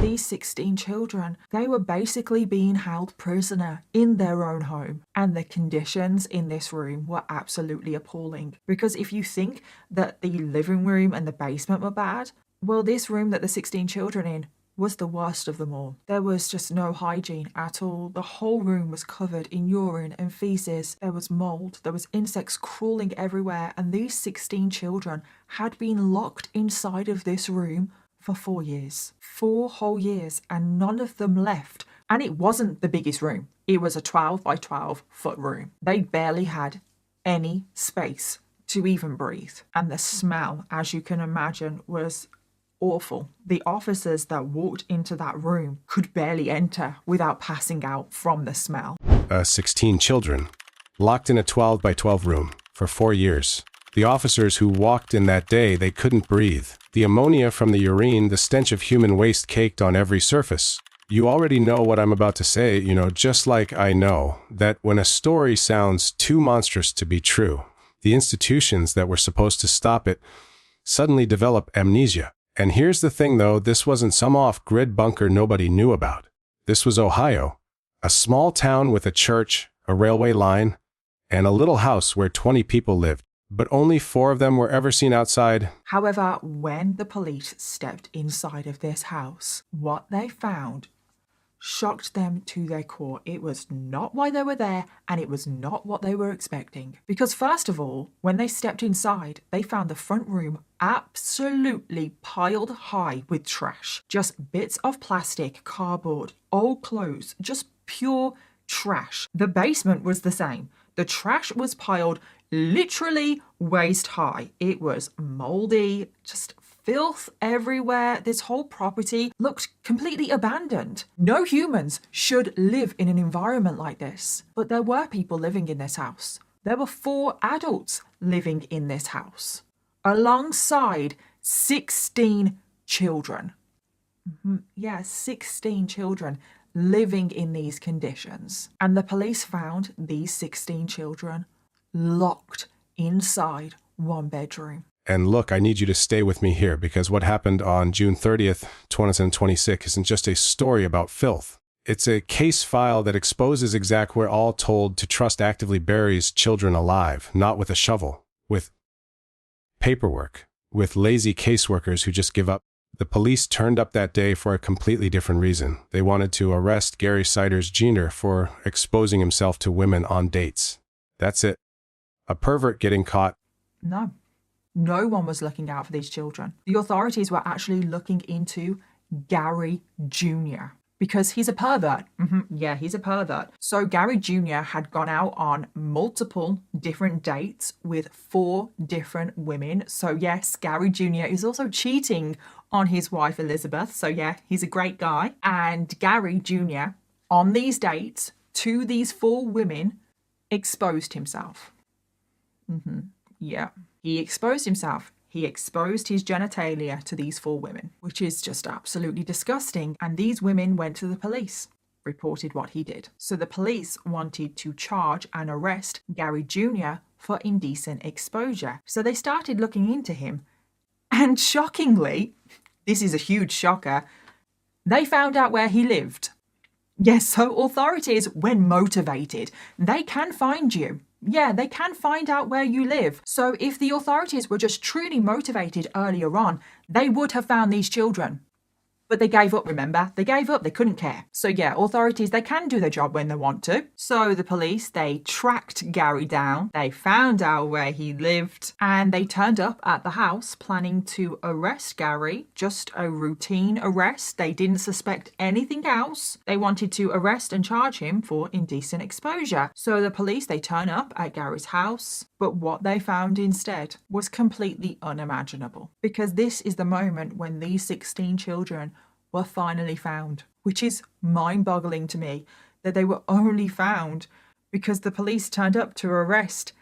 These 16 children, they were basically being held prisoner in their own home. And the conditions in this room were absolutely appalling. Because if you think that the living room and the basement were bad, well, this room that the 16 children in was the worst of them all. There was just no hygiene at all. The whole room was covered in urine and feces. There was mold. There was insects crawling everywhere. And these 16 children had been locked inside of this room for 4 years. 4 whole years, and none of them left. And it wasn't the biggest room. It was a 12 by 12 foot room. They barely had any space to even breathe. And the smell, as you can imagine, was awful. The officers that walked into that room could barely enter without passing out from the smell. 16 children, locked in a 12 by 12 room for 4 years. The officers who walked in that day, they couldn't breathe. The ammonia from the urine, the stench of human waste caked on every surface. You already know what I'm about to say, just like I know that when a story sounds too monstrous to be true, the institutions that were supposed to stop it suddenly develop amnesia. And here's the thing though, this wasn't some off-grid bunker nobody knew about. This was Ohio, a small town with a church, a railway line, and a little house where 20 people lived. But only 4 of them were ever seen outside. However, when the police stepped inside of this house, what they found shocked them to their core. It was not why they were there, and it was not what they were expecting. Because first of all, when they stepped inside, they found the front room absolutely piled high with trash. Just bits of plastic, cardboard, old clothes, just pure trash. The basement was the same. The trash was piled literally waist high. It was moldy, just filth everywhere. This whole property looked completely abandoned. No humans should live in an environment like this. But there were people living in this house. There were 4 adults living in this house, alongside 16 children. Yeah, 16 children living in these conditions. And the police found these 16 children locked inside one bedroom. And look, I need you to stay with me here, because what happened on June 30th, 2026 isn't just a story about filth. It's a case file that exposes exactly where all told to trust actively buries children alive, not with a shovel, with paperwork, with lazy caseworkers who just give up. The police turned up that day for a completely different reason. They wanted to arrest Gary Siders Jr. for exposing himself to women on dates. That's it. A pervert getting caught. No one was looking out for these children. The authorities were actually looking into Gary Jr. because he's a pervert. Yeah, he's a pervert. So Gary Jr. had gone out on multiple different dates with 4 different women. So yes, Gary Jr. is also cheating on his wife Elizabeth. So yeah, he's a great guy. And Gary Jr. on these dates to these 4 women exposed himself. Yeah, he exposed himself. He exposed his genitalia to these 4 women, which is just absolutely disgusting. And these women went to the police, reported what he did. So the police wanted to charge and arrest Gary Jr. for indecent exposure. So they started looking into him. And shockingly, this is a huge shocker, they found out where he lived. Yes, so authorities, when motivated, they can find you. Yeah, they can find out where you live. So if the authorities were just truly motivated earlier on, they would have found these children. But they gave up, remember? They gave up, they couldn't care. So yeah, authorities, they can do their job when they want to. So the police, they tracked Gary down, they found out where he lived, and they turned up at the house planning to arrest Gary. Just a routine arrest. They didn't suspect anything else. They wanted to arrest and charge him for indecent exposure. So the police, they turn up at Gary's house, but what they found instead was completely unimaginable. Because this is the moment when these 16 children were finally found, which is mind-boggling to me that they were only found because the police turned up to arrest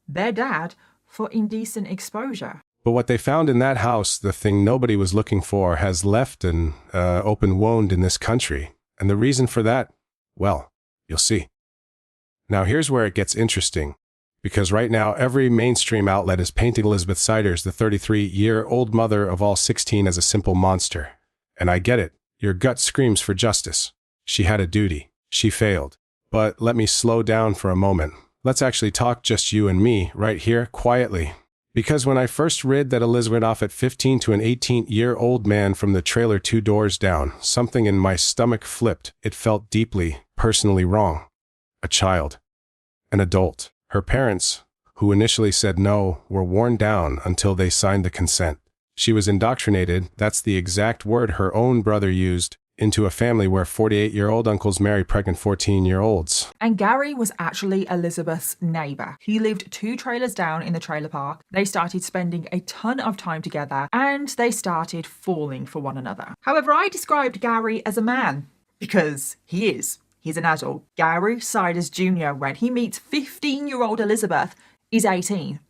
their dad for indecent exposure. But what they found in that house, the thing nobody was looking for, has left an open wound in this country. And the reason for that, well, you'll see. Now here's where it gets interesting. Because right now, every mainstream outlet is painting Elizabeth Siders, the 33-year-old mother of all 16, as a simple monster. And I get it. Your gut screams for justice. She had a duty. She failed. But let me slow down for a moment. Let's actually talk just you and me, right here, quietly. Because when I first read that Elizabeth went off at 15 to an 18-year-old man from the trailer 2 doors down, something in my stomach flipped. It felt deeply, personally wrong. A child. An adult. Her parents, who initially said no, were worn down until they signed the consent. She was indoctrinated, that's the exact word her own brother used, into a family where 48-year-old uncles marry pregnant 14-year-olds. And Gary was actually Elizabeth's neighbour. He lived 2 trailers down in the trailer park. They started spending a ton of time together and they started falling for one another. However, I described Gary as a man because he is. He's an adult. Gary Siders Jr., when he meets 15-year-old Elizabeth, is 18.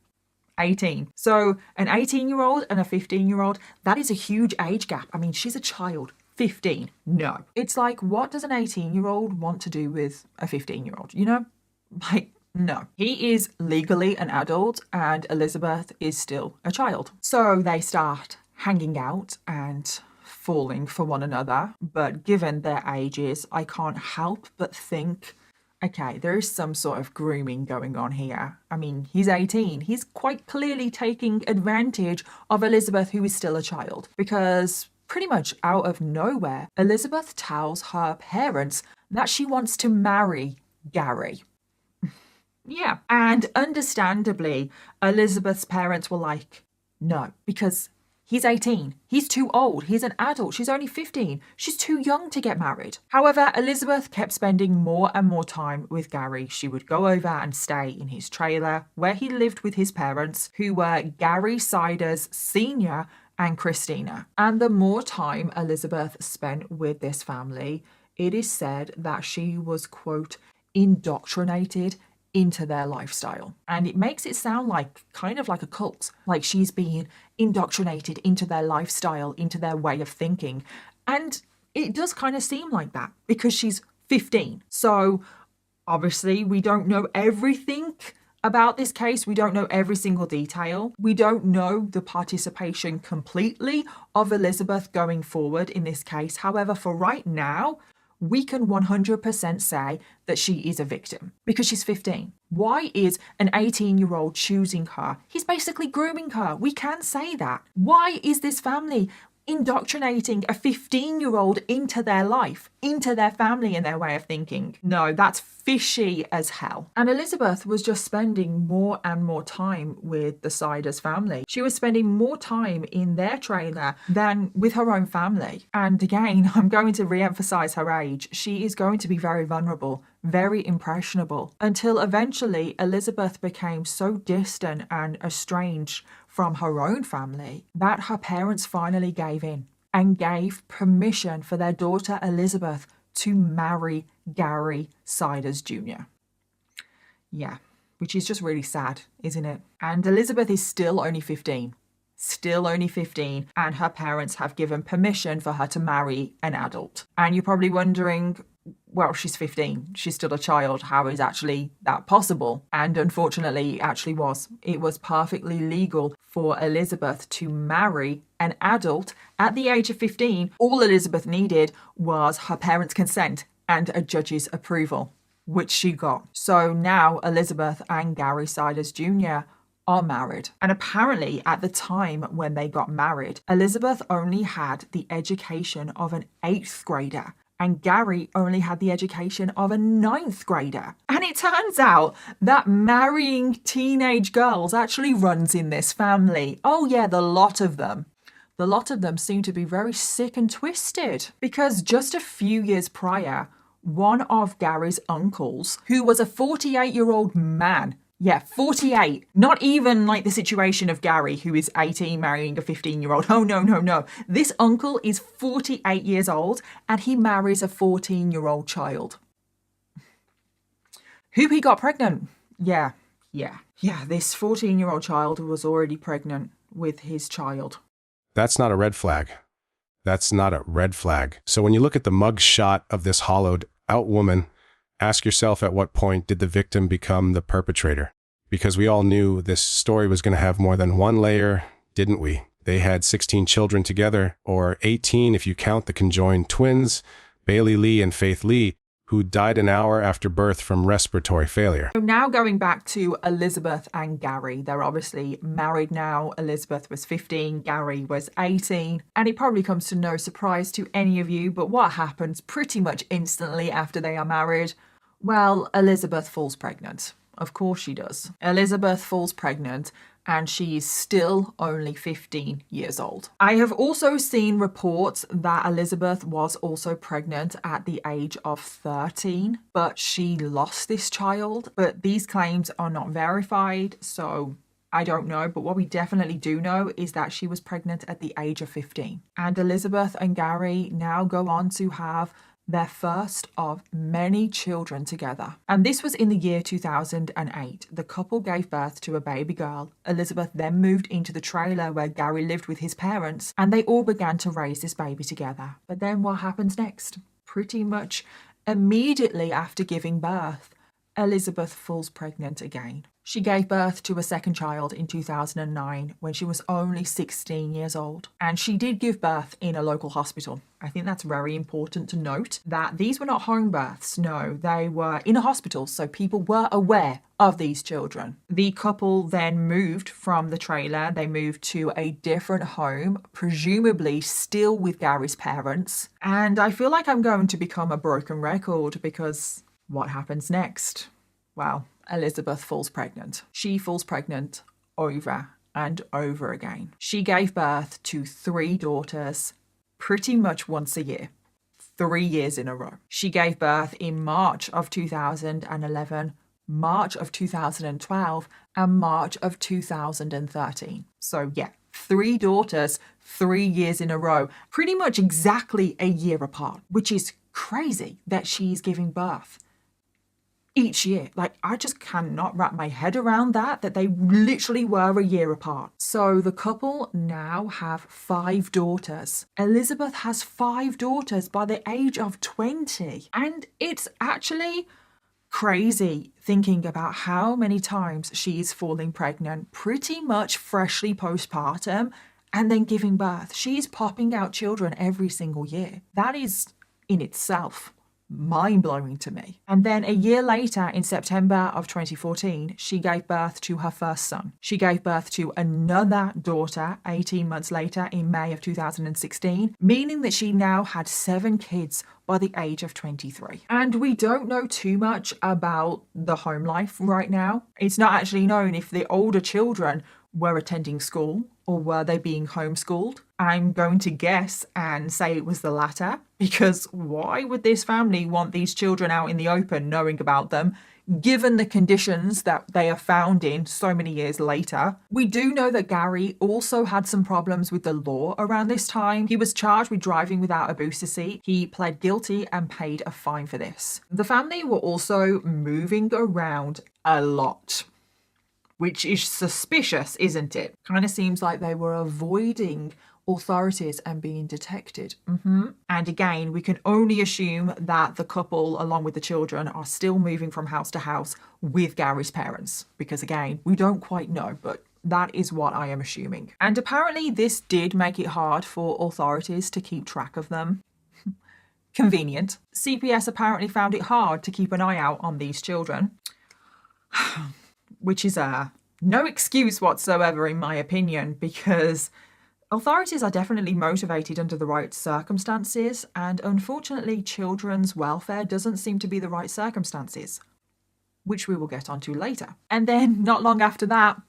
18. So an 18-year-old and a 15-year-old, that is a huge age gap. I mean, she's a child. 15. No. It's like, what does an 18-year-old want to do with a 15-year-old? You know? Like, no. He is legally an adult and Elizabeth is still a child. So they start hanging out and falling for one another. But given their ages, I can't help but think, okay, there is some sort of grooming going on here. I mean, he's 18. He's quite clearly taking advantage of Elizabeth, who is still a child. Because pretty much out of nowhere, Elizabeth tells her parents that she wants to marry Gary. Yeah. And understandably, Elizabeth's parents were like, no, because he's 18. He's too old. He's an adult. She's only 15. She's too young to get married. However, Elizabeth kept spending more and more time with Gary. She would go over and stay in his trailer where he lived with his parents, who were Gary Siders Sr. and Christina. And the more time Elizabeth spent with this family, it is said that she was, quote, indoctrinated into their lifestyle. And it makes it sound like kind of like a cult, like she's being indoctrinated into their lifestyle, into their way of thinking. And it does kind of seem like that because she's 15. So obviously we don't know everything about this case. We don't know every single detail. We don't know the participation completely of Elizabeth going forward in this case. However, for right now, we can 100% say that she is a victim because she's 15. Why is an 18-year-old choosing her? He's basically grooming her. We can say that. Why is this family indoctrinating a 15-year-old into their life, into their family and their way of thinking? No, that's fishy as hell. And Elizabeth was just spending more and more time with the Siders family. She was spending more time in their trailer than with her own family. And again, I'm going to re-emphasize her age. She is going to be very vulnerable, very impressionable, until eventually Elizabeth became so distant and estranged from her own family that her parents finally gave in and gave permission for their daughter Elizabeth to marry Gary Siders Jr. Yeah, which is just really sad, isn't it? And Elizabeth is still only 15. Still only 15, and her parents have given permission for her to marry an adult. And you're probably wondering, well, she's 15. She's still a child. How is actually that possible? And unfortunately, it actually was. It was perfectly legal for Elizabeth to marry an adult at the age of 15. All Elizabeth needed was her parents' consent and a judge's approval, which she got. So now Elizabeth and Gary Siders Jr. are married. And apparently at the time when they got married, Elizabeth only had the education of an 8th grader. And Gary only had the education of a 9th grader. And it turns out that marrying teenage girls actually runs in this family. Oh yeah, the lot of them. The lot of them seem to be very sick and twisted. Because just a few years prior, one of Gary's uncles, who was a 48-year-old man, yeah, 48. Not even like the situation of Gary, who is 18 marrying a 15-year-old. Oh, no. This uncle is 48 years old and he marries a 14-year-old child. Who he got pregnant. Yeah, this 14-year-old child was already pregnant with his child. That's not a red flag. That's not a red flag. So when you look at the mug shot of this hollowed out woman, ask yourself, at what point did the victim become the perpetrator? Because we all knew this story was going to have more than one layer, didn't we? They had 16 children together, or 18 if you count the conjoined twins, Bailey Lee and Faith Lee, who died an hour after birth from respiratory failure. So now going back to Elizabeth and Gary, they're obviously married now. Elizabeth was 15, Gary was 18, and it probably comes to no surprise to any of you, but what happens pretty much instantly after they are married? Well, Elizabeth falls pregnant. Of course she does. Elizabeth falls pregnant and she is still only 15 years old. I have also seen reports that Elizabeth was also pregnant at the age of 13, but she lost this child. But these claims are not verified, so I don't know. But what we definitely do know is that she was pregnant at the age of 15. And Elizabeth and Gary now go on to have their first of many children together. And this was in the year 2008. The couple gave birth to a baby girl. Elizabeth then moved into the trailer where Gary lived with his parents, and they all began to raise this baby together. But then what happens next? Pretty much immediately after giving birth, Elizabeth falls pregnant again. She gave birth to a second child in 2009 when she was only 16 years old. And she did give birth in a local hospital. I think that's very important to note that these were not home births. No, they were in a hospital, so people were aware of these children. The couple then moved from the trailer. They moved to a different home, presumably still with Gary's parents. And I feel like I'm going to become a broken record because what happens next? Well, Elizabeth falls pregnant. She falls pregnant over and over again. She gave birth to 3 daughters pretty much once a year, 3 years in a row. She gave birth in March of 2011, March of 2012, and March of 2013. So yeah, 3 daughters, 3 years in a row, pretty much exactly a year apart, which is crazy that she's giving birth each year. Like, I just cannot wrap my head around that they literally were a year apart. So the couple now have 5 daughters. Elizabeth has 5 daughters by the age of 20. And it's actually crazy thinking about how many times she's falling pregnant, pretty much freshly postpartum, and then giving birth. She's popping out children every single year. That is in itself mind-blowing to me. And then a year later, in September of 2014, she gave birth to her first son. She gave birth to another daughter 18 months later in May of 2016, meaning that she now had 7 kids by the age of 23. And we don't know too much about the home life right now. It's not actually known if the older children were attending school or were they being homeschooled. I'm going to guess and say it was the latter, because why would this family want these children out in the open knowing about them, given the conditions that they are found in so many years later? We do know that Gary also had some problems with the law around this time. He was charged with driving without a booster seat. He pled guilty and paid a fine for this. The family were also moving around a lot, which is suspicious, isn't it? Kind of seems like they were avoiding authorities and being detected. And again, we can only assume that the couple, along with the children, are still moving from house to house with Gary's parents, because again, we don't quite know, but that is what I am assuming. And apparently this did make it hard for authorities to keep track of them. Convenient. CPS apparently found it hard to keep an eye out on these children, which is no excuse whatsoever in my opinion, because authorities are definitely motivated under the right circumstances, and unfortunately children's welfare doesn't seem to be the right circumstances, which we will get onto later. And then not long after that,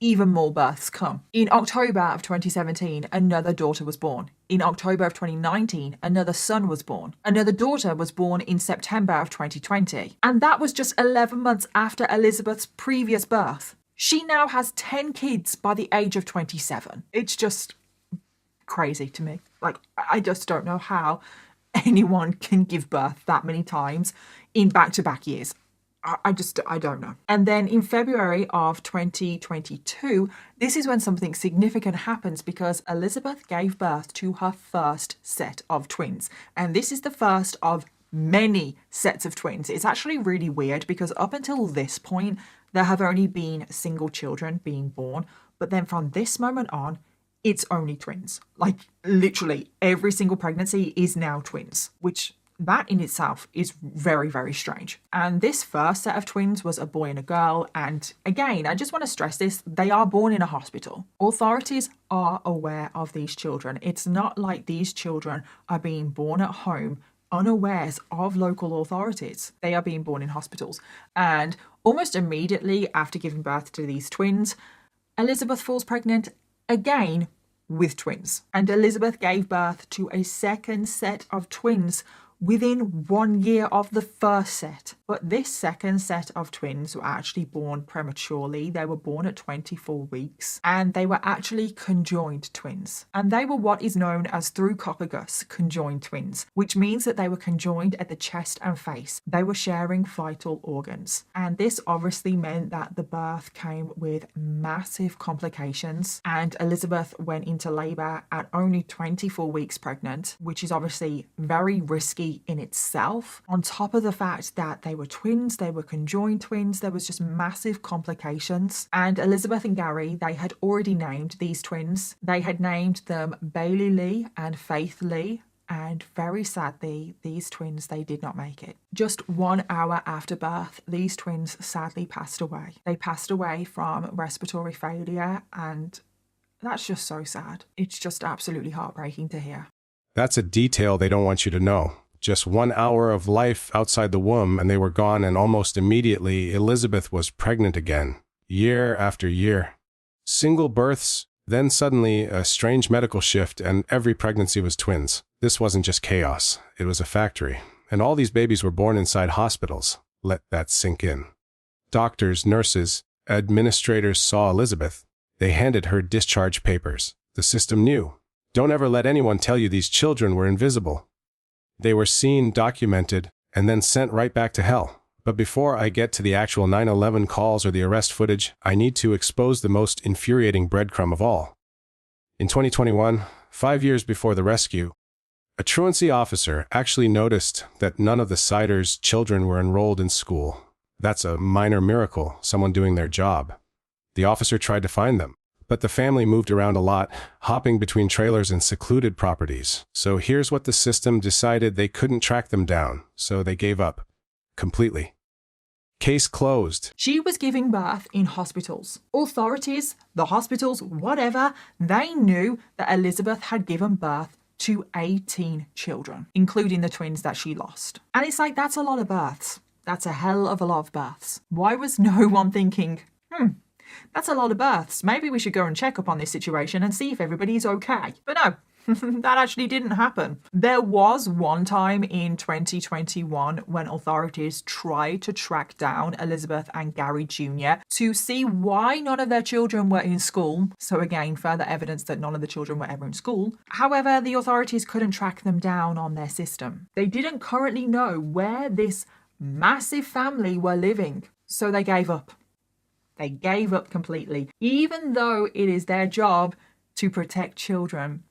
even more births come. In October of 2017, another daughter was born. In October of 2019, another son was born. Another daughter was born in September of 2020. And that was just 11 months after Elizabeth's previous birth. She now has 10 kids by the age of 27. It's just crazy to me. Like, I just don't know how anyone can give birth that many times in back-to-back years. I don't know. And then in February of 2022, this is when something significant happens, because Elizabeth gave birth to her first set of twins. And this is the first of many sets of twins. It's actually really weird because up until this point, there have only been single children being born. But then from this moment on, it's only twins. Like literally every single pregnancy is now twins, which that in itself is very, very strange. And this first set of twins was a boy and a girl. And again, I just want to stress this, they are born in a hospital. Authorities are aware of these children. It's not like these children are being born at home unawares of local authorities. They are being born in hospitals. And almost immediately after giving birth to these twins, Elizabeth falls pregnant again with twins. And Elizabeth gave birth to a second set of twins within 1 year of the first set. But this second set of twins were actually born prematurely. They were born at 24 weeks and they were actually conjoined twins. And they were what is known as through-coccus conjoined twins, which means that they were conjoined at the chest and face. They were sharing vital organs. And this obviously meant that the birth came with massive complications. And Elizabeth went into labour at only 24 weeks pregnant, which is obviously very risky in itself. On top of the fact that they were twins, they were conjoined twins, there was just massive complications. And Elizabeth and Gary, they had already named these twins. They had named them Bailey Lee and Faith Lee. And very sadly, these twins, they did not make it. Just 1 hour after birth, these twins sadly passed away. They passed away from respiratory failure, and that's just so sad. It's just absolutely heartbreaking to hear. That's a detail they don't want you to know. Just 1 hour of life outside the womb and they were gone, and almost immediately Elizabeth was pregnant again, year after year. Single births, then suddenly a strange medical shift, and every pregnancy was twins. This wasn't just chaos, it was a factory. And all these babies were born inside hospitals. Let that sink in. Doctors, nurses, administrators saw Elizabeth. They handed her discharge papers. The system knew. Don't ever let anyone tell you these children were invisible. They were seen, documented, and then sent right back to hell. But before I get to the actual 9/11 calls or the arrest footage, I need to expose the most infuriating breadcrumb of all. In 2021, 5 years before the rescue, a truancy officer actually noticed that none of the Siders' children were enrolled in school. That's a minor miracle, someone doing their job. The officer tried to find them, but the family moved around a lot, hopping between trailers and secluded properties. So here's what the system decided: they couldn't track them down, so they gave up. Completely. Case closed. She was giving birth in hospitals. Authorities, the hospitals, whatever, they knew that Elizabeth had given birth to 18 children, including the twins that she lost. And it's like, that's a lot of births. That's a hell of a lot of births. Why was no one thinking, that's a lot of births. Maybe we should go and check up on this situation and see if everybody's okay. But no, that actually didn't happen. There was one time in 2021 when authorities tried to track down Elizabeth and Gary Jr. to see why none of their children were in school. So again, further evidence that none of the children were ever in school. However, the authorities couldn't track them down on their system. They didn't currently know where this massive family were living. So they gave up. They gave up completely. Even though it is their job to protect children,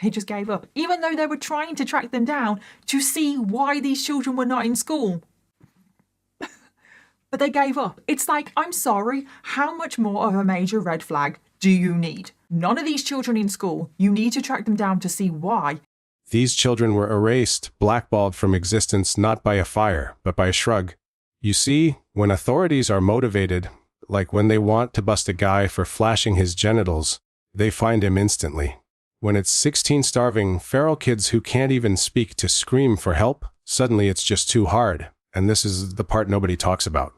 they just gave up. Even though they were trying to track them down to see why these children were not in school. But they gave up. It's like, I'm sorry, how much more of a major red flag do you need? None of these children in school. You need to track them down to see why. These children were erased, blackballed from existence, not by a fire, but by a shrug. You see, when authorities are motivated, like when they want to bust a guy for flashing his genitals, they find him instantly. When it's 16 starving, feral kids who can't even speak to scream for help, suddenly it's just too hard. And this is the part nobody talks about.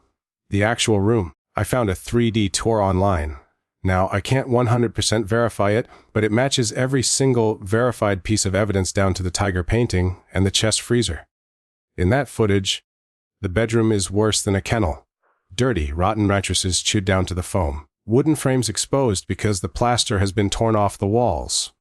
The actual room. I found a 3D tour online. Now, I can't 100% verify it, but it matches every single verified piece of evidence down to the tiger painting and the chest freezer. In that footage, the bedroom is worse than a kennel. Dirty, rotten mattresses chewed down to the foam. Wooden frames exposed because the plaster has been torn off the walls.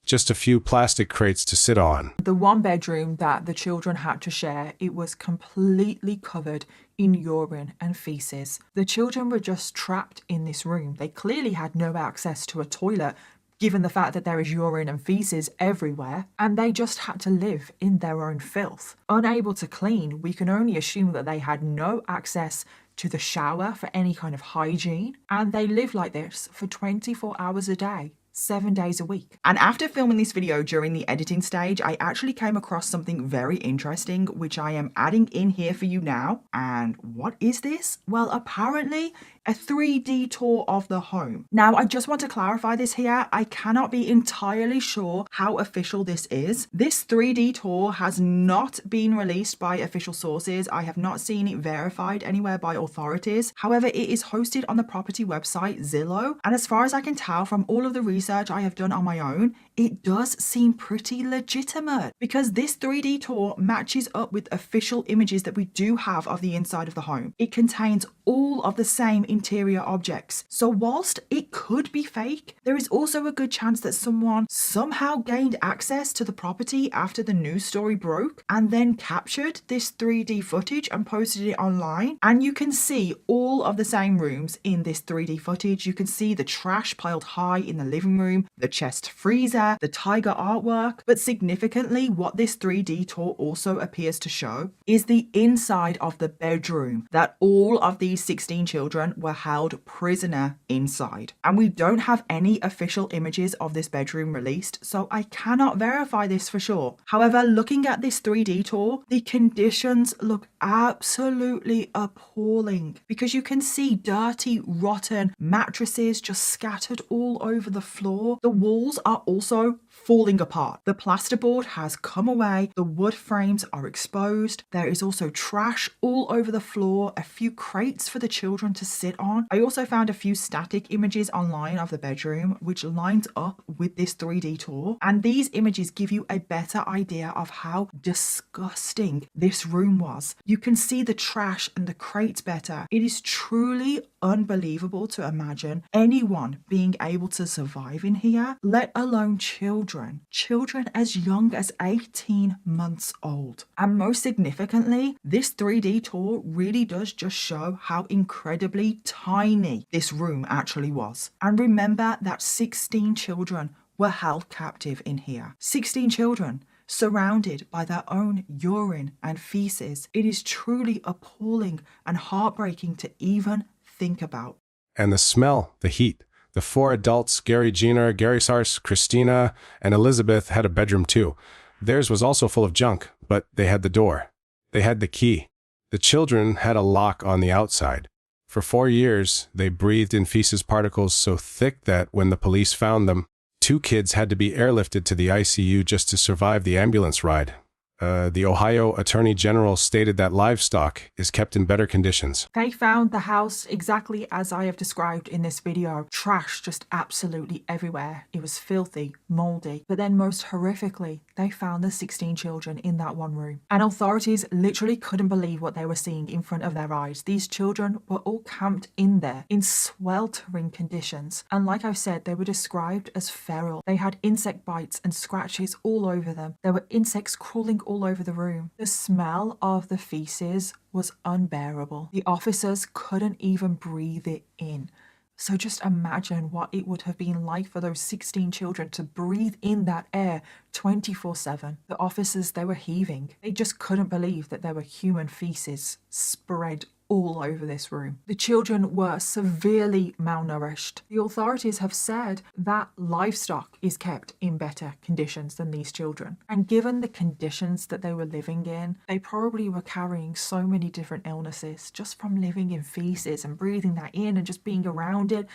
Just a few plastic crates to sit on. The one bedroom that the children had to share, it was completely covered in urine and feces. The children were just trapped in this room. They clearly had no access to a toilet, given the fact that there is urine and feces everywhere, and they just had to live in their own filth. Unable to clean, we can only assume that they had no access to the shower for any kind of hygiene, and they lived like this for 24 hours a day, 7 days a week. And after filming this video during the editing stage, I actually came across something very interesting, which I am adding in here for you now. And what is this? Well, apparently a 3D tour of the home. Now, I just want to clarify this here. I cannot be entirely sure how official this is. This 3D tour has not been released by official sources. I have not seen it verified anywhere by authorities. However, it is hosted on the property website Zillow. And as far as I can tell from all of the research I have done on my own, it does seem pretty legitimate because this 3D tour matches up with official images that we do have of the inside of the home. It contains all of the same interior objects. So whilst it could be fake, there is also a good chance that someone somehow gained access to the property after the news story broke and then captured this 3D footage and posted it online. And you can see all of the same rooms in this 3D footage. You can see the trash piled high in the living room, the chest freezer, the tiger artwork. But significantly, what this 3D tour also appears to show is the inside of the bedroom that all of these 16 children were held prisoner inside. And we don't have any official images of this bedroom released, so I cannot verify this for sure. However, looking at this 3D tour, the conditions look absolutely appalling because you can see dirty, rotten mattresses just scattered all over the floor. The walls are also falling apart. The plasterboard has come away. The wood frames are exposed. There is also trash all over the floor, a few crates for the children to sit on. I also found a few static images online of the bedroom, which lines up with this 3D tour. And these images give you a better idea of how disgusting this room was. You can see the trash and the crates better. It is truly unbelievable to imagine anyone being able to survive in here, let alone children. Children as young as 18 months old. And most significantly, this 3D tour really does just show how incredibly tiny this room actually was. And remember that 16 children were held captive in here. 16 children surrounded by their own urine and feces. It is truly appalling and heartbreaking to even think about. And the smell, the heat. The 4 adults, Gary Jenner, Gary Sars, Christina, and Elizabeth, had a bedroom too. Theirs was also full of junk, but they had the door. They had the key. The children had a lock on the outside. For 4 years, they breathed in feces particles so thick that when the police found them, 2 kids had to be airlifted to the ICU just to survive the ambulance ride. The Ohio Attorney General stated that livestock is kept in better conditions. They found the house exactly as I have described in this video. Trash just absolutely everywhere. It was filthy, moldy. But then most horrifically, they found the 16 children in that one room. And authorities literally couldn't believe what they were seeing in front of their eyes. These children were all camped in there in sweltering conditions. And like I've said, they were described as feral. They had insect bites and scratches all over them. There were insects crawling all over the room. The smell of the feces was unbearable. The officers couldn't even breathe it in. So just imagine what it would have been like for those 16 children to breathe in that air 24/7. The officers, they were heaving. They just couldn't believe that there were human feces spread all over this room. The children were severely malnourished. The authorities have said that livestock is kept in better conditions than these children. And given the conditions that they were living in, they probably were carrying so many different illnesses just from living in feces and breathing that in and just being around it.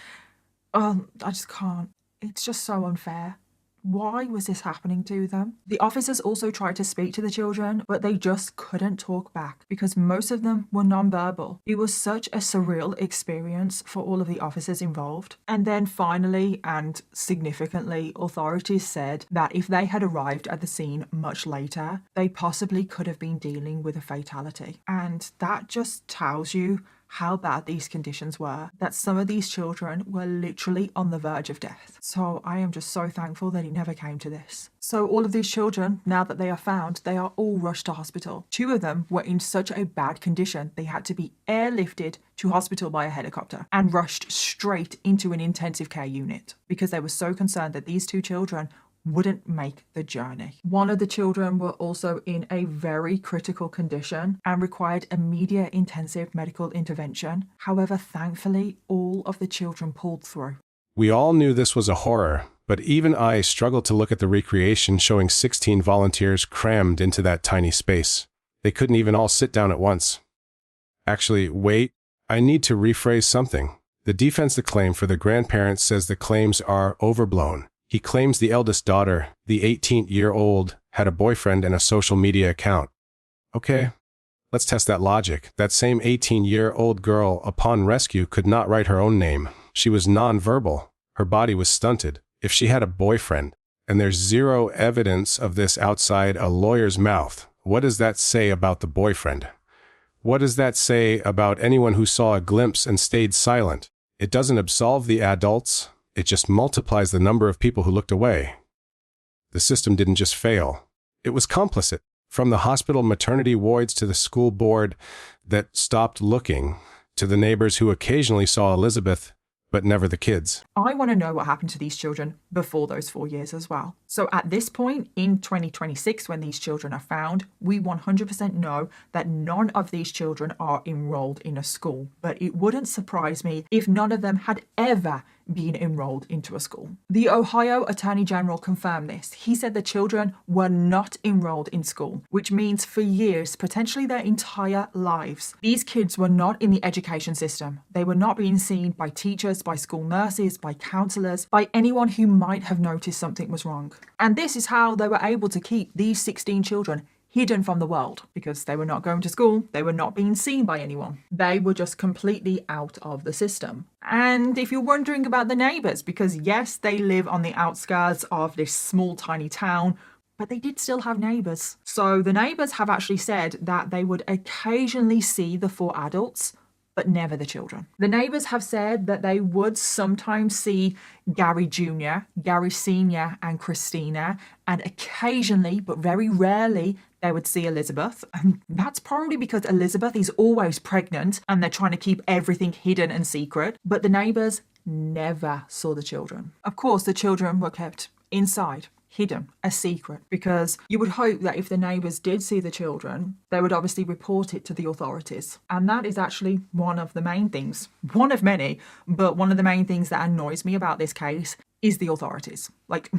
I just can't. It's just so unfair. Why was this happening to them? The officers also tried to speak to the children, but they just couldn't talk back because most of them were nonverbal. It was such a surreal experience for all of the officers involved. And then finally and significantly, authorities said that if they had arrived at the scene much later, they possibly could have been dealing with a fatality. And that just tells you how bad these conditions were, that some of these children were literally on the verge of death. So I am just so thankful that it never came to this. So all of these children, now that they are found, they are all rushed to hospital. 2 of them were in such a bad condition, they had to be airlifted to hospital by a helicopter and rushed straight into an intensive care unit because they were so concerned that these 2 children wouldn't make the journey. One of the children were also in a very critical condition and required immediate intensive medical intervention. However, thankfully, all of the children pulled through. We all knew this was a horror, but even I struggled to look at the recreation showing 16 volunteers crammed into that tiny space. They couldn't even all sit down at once. Actually, wait, I need to rephrase something. The defense claim for the grandparents says the claims are overblown. He claims the eldest daughter, the 18-year-old, had a boyfriend and a social media account. Okay, let's test that logic. That same 18-year-old girl, upon rescue, could not write her own name. She was nonverbal. Her body was stunted. If she had a boyfriend, and there's zero evidence of this outside a lawyer's mouth, what does that say about the boyfriend? What does that say about anyone who saw a glimpse and stayed silent? It doesn't absolve the adults. It just multiplies the number of people who looked away. The system didn't just fail. It was complicit. From the hospital maternity wards to the school board that stopped looking, to the neighbors who occasionally saw Elizabeth, but never the kids. I want to know what happened to these children before those 4 years as well. So at this point in 2026, when these children are found, we 100% know that none of these children are enrolled in a school. But it wouldn't surprise me if none of them had ever been enrolled into a school. The Ohio Attorney General confirmed this. He said the children were not enrolled in school, which means for years, potentially their entire lives, these kids were not in the education system. They were not being seen by teachers, by school nurses, by counselors, by anyone who might have noticed something was wrong. And this is how they were able to keep these 16 children hidden from the world, because they were not going to school, they were not being seen by anyone. They were just completely out of the system. And if you're wondering about the neighbours, because yes, they live on the outskirts of this small tiny town, but they did still have neighbours. So the neighbours have actually said that they would occasionally see the 4 adults, but never the children. The neighbours have said that they would sometimes see Gary Jr., Gary Sr., and Christina, and occasionally, but very rarely, they would see Elizabeth. And that's probably because Elizabeth is always pregnant and they're trying to keep everything hidden and secret. But the neighbours never saw the children. Of course, the children were kept inside, hidden, a secret, because you would hope that if the neighbours did see the children, they would obviously report it to the authorities. And that is actually one of the main things, one of many, but one of the main things that annoys me about this case is the authorities. Like,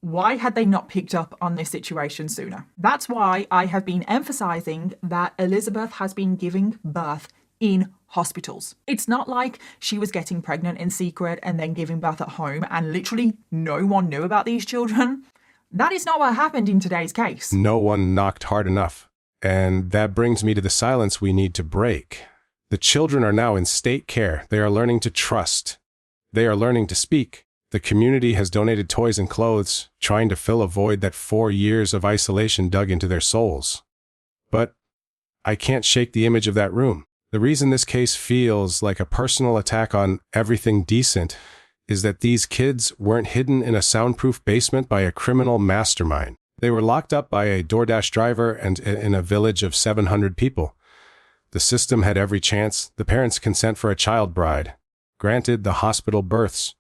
why had they not picked up on this situation sooner? That's why I have been emphasising that Elizabeth has been giving birth in hospitals. It's not like she was getting pregnant in secret and then giving birth at home and literally no one knew about these children. That is not what happened in today's case. No one knocked hard enough. And that brings me to the silence we need to break. The children are now in state care. They are learning to trust. They are learning to speak. The community has donated toys and clothes, trying to fill a void that 4 years of isolation dug into their souls. But I can't shake the image of that room. The reason this case feels like a personal attack on everything decent is that these kids weren't hidden in a soundproof basement by a criminal mastermind. They were locked up by a DoorDash driver and in a village of 700 people. The system had every chance. The parents' consent for a child bride. Granted the hospital births.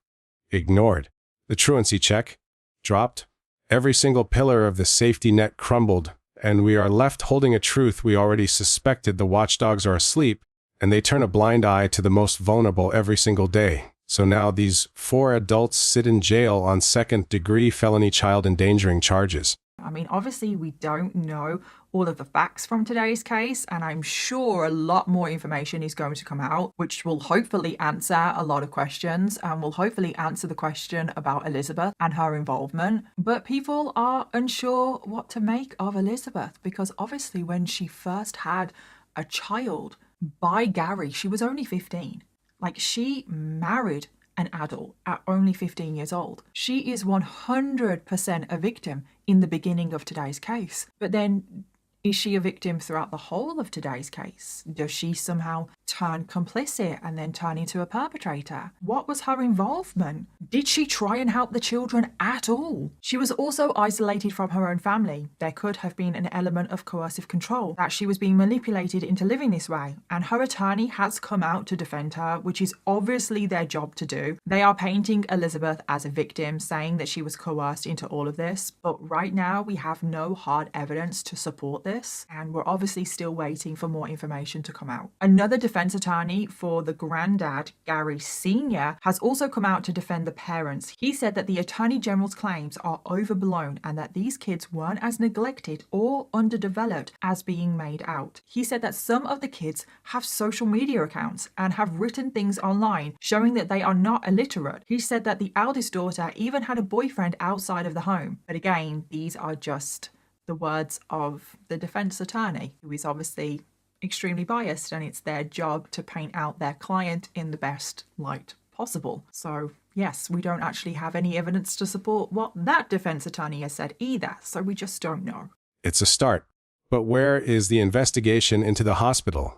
Ignored. The truancy check. Dropped. Every single pillar of the safety net crumbled. And we are left holding a truth we already suspected. The watchdogs are asleep, and they turn a blind eye to the most vulnerable every single day. So now these 4 adults sit in jail on second-degree felony child endangering charges. I mean, obviously we don't know all of the facts from today's case, and I'm sure a lot more information is going to come out, which will hopefully answer a lot of questions and will hopefully answer the question about Elizabeth and her involvement. But people are unsure what to make of Elizabeth, because obviously when she first had a child by Gary, she was only 15. Like, she married an adult at only 15 years old. She is 100% a victim in the beginning of today's case. But then, is she a victim throughout the whole of today's case? Does she somehow turn complicit and then turn into a perpetrator? What was her involvement? Did she try and help the children at all? She was also isolated from her own family. There could have been an element of coercive control, that she was being manipulated into living this way. And her attorney has come out to defend her, which is obviously their job to do. They are painting Elizabeth as a victim, saying that she was coerced into all of this. But right now, we have no hard evidence to support this. this, and we're obviously still waiting for more information to come out. Another defense attorney for the granddad, Gary Sr., has also come out to defend the parents. He said that the Attorney General's claims are overblown and that these kids weren't as neglected or underdeveloped as being made out. He said that some of the kids have social media accounts and have written things online showing that they are not illiterate. He said that the eldest daughter even had a boyfriend outside of the home. But again, these are just the words of the defense attorney, who is obviously extremely biased, and it's their job to paint out their client in the best light possible. So yes, we don't actually have any evidence to support what that defense attorney has said either, so we just don't know. It's a start. But where is the investigation into the hospital?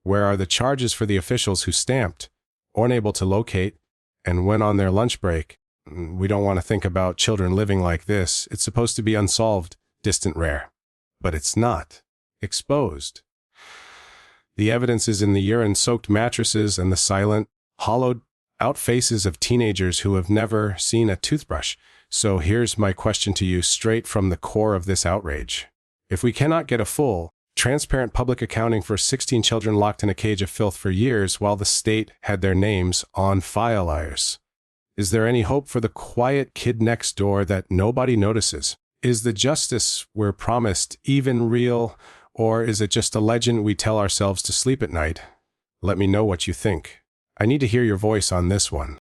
Where are the charges for the officials who stamped, unable to locate, and went on their lunch break? We don't want to think about children living like this. It's supposed to be unsolved, distant rare. But it's not. Exposed. The evidence is in the urine-soaked mattresses and the silent, hollowed-out faces of teenagers who have never seen a toothbrush. So here's my question to you straight from the core of this outrage. If we cannot get a full, transparent public accounting for 16 children locked in a cage of filth for years while the state had their names on filers, is there any hope for the quiet kid next door that nobody notices? Is the justice we're promised even real, or is it just a legend we tell ourselves to sleep at night? Let me know what you think. I need to hear your voice on this one.